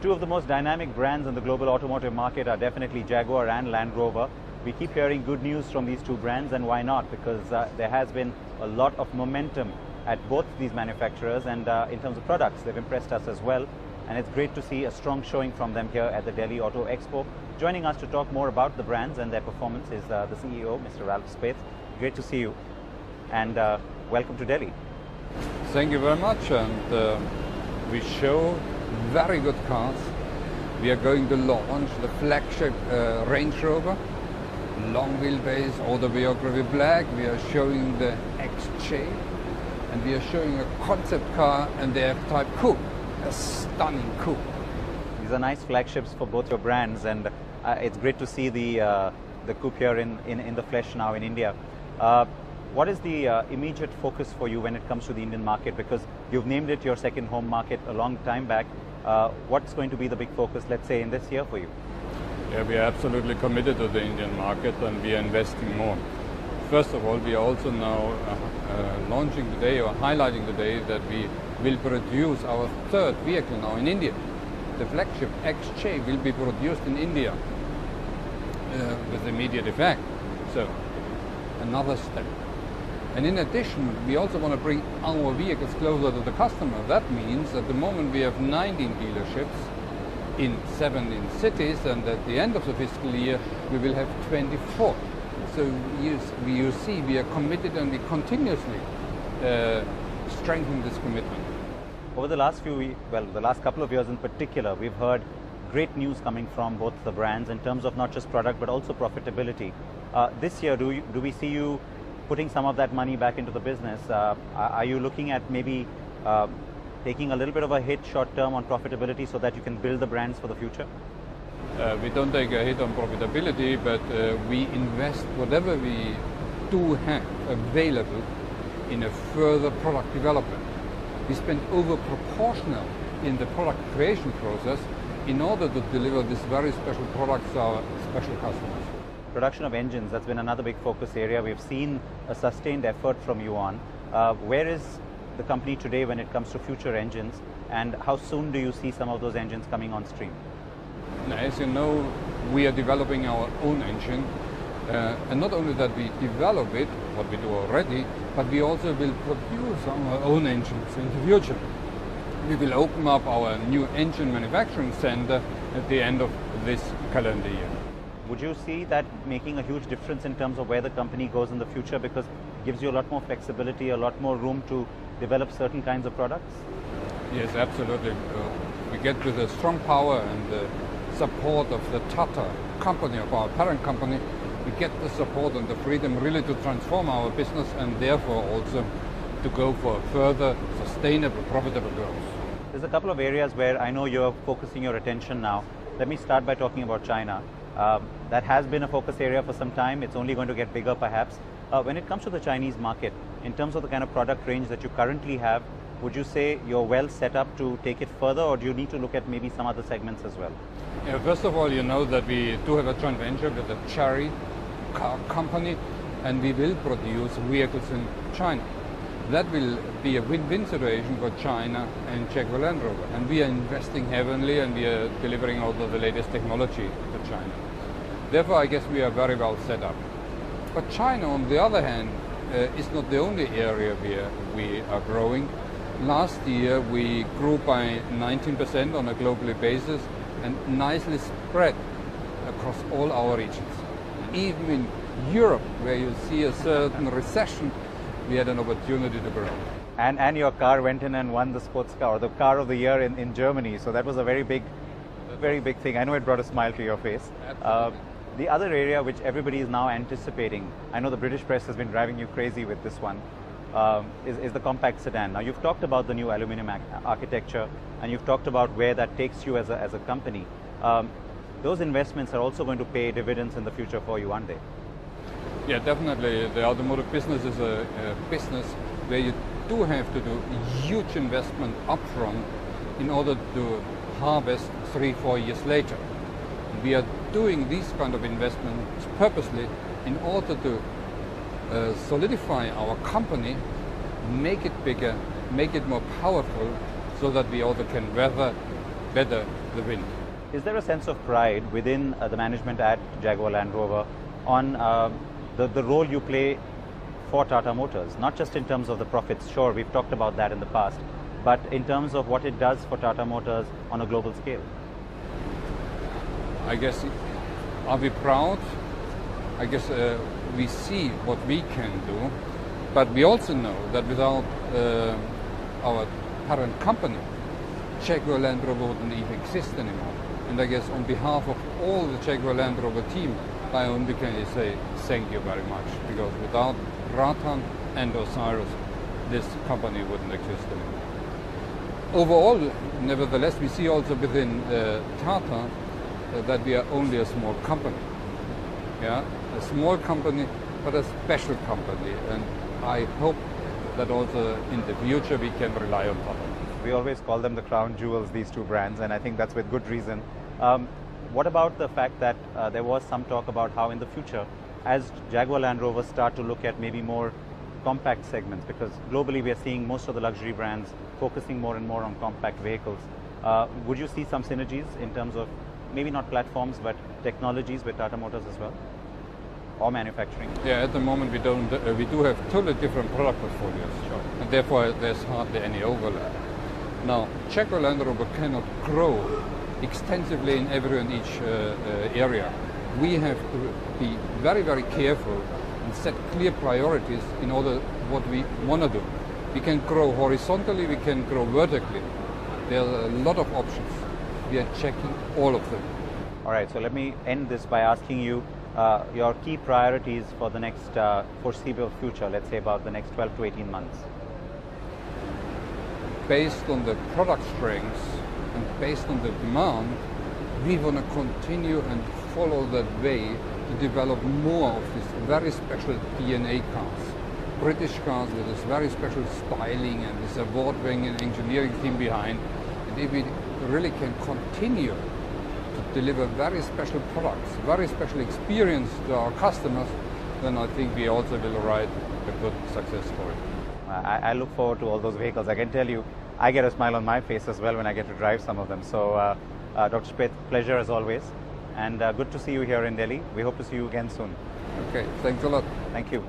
Two of the most dynamic brands in the global automotive market are definitely Jaguar and Land Rover. We keep hearing good news from these two brands, and why not? Because there has been a lot of momentum at both these manufacturers, and in terms of products, they've impressed us as well. And it's great to see a strong showing from them here at the Delhi Auto Expo. Joining us to talk more about the brands and their performance is the CEO, Mr. Ralph Speth. Great to see you, and welcome to Delhi. Thank you very much, and we show very good cars. We are going to launch the flagship Range Rover, long wheelbase, autobiography black. We are showing the XJ, and we are showing a concept car and the F-Type Coupe, a stunning coupe. These are nice flagships for both your brands, and it's great to see the coupe here in the flesh now in India. What is the immediate focus for you when it comes to the Indian market? Because you've named it your second home market a long time back. What's going to be the big focus, let's say, in this year for you? Yeah, we are absolutely committed to the Indian market, and we are investing more. First of all, we are also now launching today, or highlighting today, that we will produce our third vehicle now in India. The flagship XJ will be produced in India with immediate effect. So, another step. And in addition, we also want to bring our vehicles closer to the customer. That means at the moment we have 19 dealerships in 17 cities, and at the end of the fiscal year we will have 24. So you see, we are committed, and we continuously strengthen this commitment. Over the last the last couple of years in particular, we've heard great news coming from both the brands in terms of not just product but also profitability. This year, do we see you putting some of that money back into the business? Are you looking at maybe taking a little bit of a hit short term on profitability so that you can build the brands for the future? We don't take a hit on profitability, but we invest whatever we do have available in a further product development. We spend over proportional in the product creation process in order to deliver these very special products to our special customers. Production of engines, that's been another big focus area. We've seen a sustained effort from you on. Where is the company today when it comes to future engines, and how soon do you see some of those engines coming on stream? As you know, we are developing our own engine, and not only that we develop it, what we do already, but we also will produce our own engines in the future. We will open up our new engine manufacturing center at the end of this calendar year. Would you see that making a huge difference in terms of where the company goes in the future, because it gives you a lot more flexibility, a lot more room to develop certain kinds of products? Yes, absolutely. We get with the strong power and the support of the Tata company, of our parent company, we get the support and the freedom really to transform our business, and therefore also to go for further sustainable, profitable growth. There's a couple of areas where I know you're focusing your attention now. Let me start by talking about China. That has been a focus area for some time. It's only going to get bigger perhaps. When it comes to the Chinese market, in terms of the kind of product range that you currently have, would you say you're well set up to take it further, or do you need to look at maybe some other segments as well? Yeah, first of all, you know that we do have a joint venture with the Chery car company, and we will produce vehicles in China. That will be a win-win situation for China and Jaguar Land Rover. And we are investing heavily, and we are delivering also the latest technology to China. Therefore, I guess we are very well set up. But China, on the other hand, is not the only area where we are growing. Last year, we grew by 19% on a global basis, and nicely spread across all our regions. Even in Europe, where you see a certain recession, we had an opportunity to grow. And your car went in and won the sports car, or the car of the year in Germany. So that was a very big thing. I know it brought a smile to your face. The other area which everybody is now anticipating, I know the British press has been driving you crazy with this one, is the compact sedan. Now, you've talked about the new aluminum architecture, and you've talked about where that takes you as a company. Those investments are also going to pay dividends in the future for you, aren't they? Yeah, definitely. The automotive business is a business where you do have to do huge investment upfront in order to harvest 3-4 years later. We are doing these kind of investments purposely in order to solidify our company, make it bigger, make it more powerful, so that we also can weather better the wind. Is there a sense of pride within the management at Jaguar Land Rover on the role you play for Tata Motors, not just in terms of the profits? Sure, we've talked about that in the past, but in terms of what it does for Tata Motors on a global scale. I guess, are we proud? I guess we see what we can do, but we also know that without our parent company, Jaguar Land Rover wouldn't even exist anymore. And I guess on behalf of all the Jaguar Land Rover team, I only can say thank you very much, because without Ratan and Osiris, this company wouldn't exist anymore. Overall, nevertheless, we see also within Tata that we are only a small company. Yeah, a small company, but a special company, and I hope that also in the future we can rely on Tata. We always call them the crown jewels, these two brands, and I think that's with good reason. What about the fact that there was some talk about how in the future, as Jaguar Land Rover start to look at maybe more compact segments, because globally we are seeing most of the luxury brands focusing more and more on compact vehicles. Would you see some synergies in terms of maybe not platforms but technologies with Tata Motors as well, or manufacturing? Yeah, at the moment we don't. We do have totally different product portfolios, Sure. and therefore there's hardly any overlap. Now, Jaguar Land Rover cannot grow extensively in every and each area. We have to be very, very careful and set clear priorities in order what we want to do. We can grow horizontally, we can grow vertically. There are a lot of options. We are checking all of them. All right, so let me end this by asking you your key priorities for the next foreseeable future, let's say about the next 12 to 18 months. Based on the product strengths and based on the demand, we want to continue and follow that way to develop more of these very special DNA cars. British cars with this very special styling and this award-winning engineering team behind. And if we really can continue to deliver very special products, very special experience to our customers, then I think we also will write a good success story. I look forward to all those vehicles. I can tell you, I get a smile on my face as well when I get to drive some of them. So, Dr. Speth, pleasure as always, and good to see you here in Delhi. We hope to see you again soon. Okay, thanks a lot. Thank you.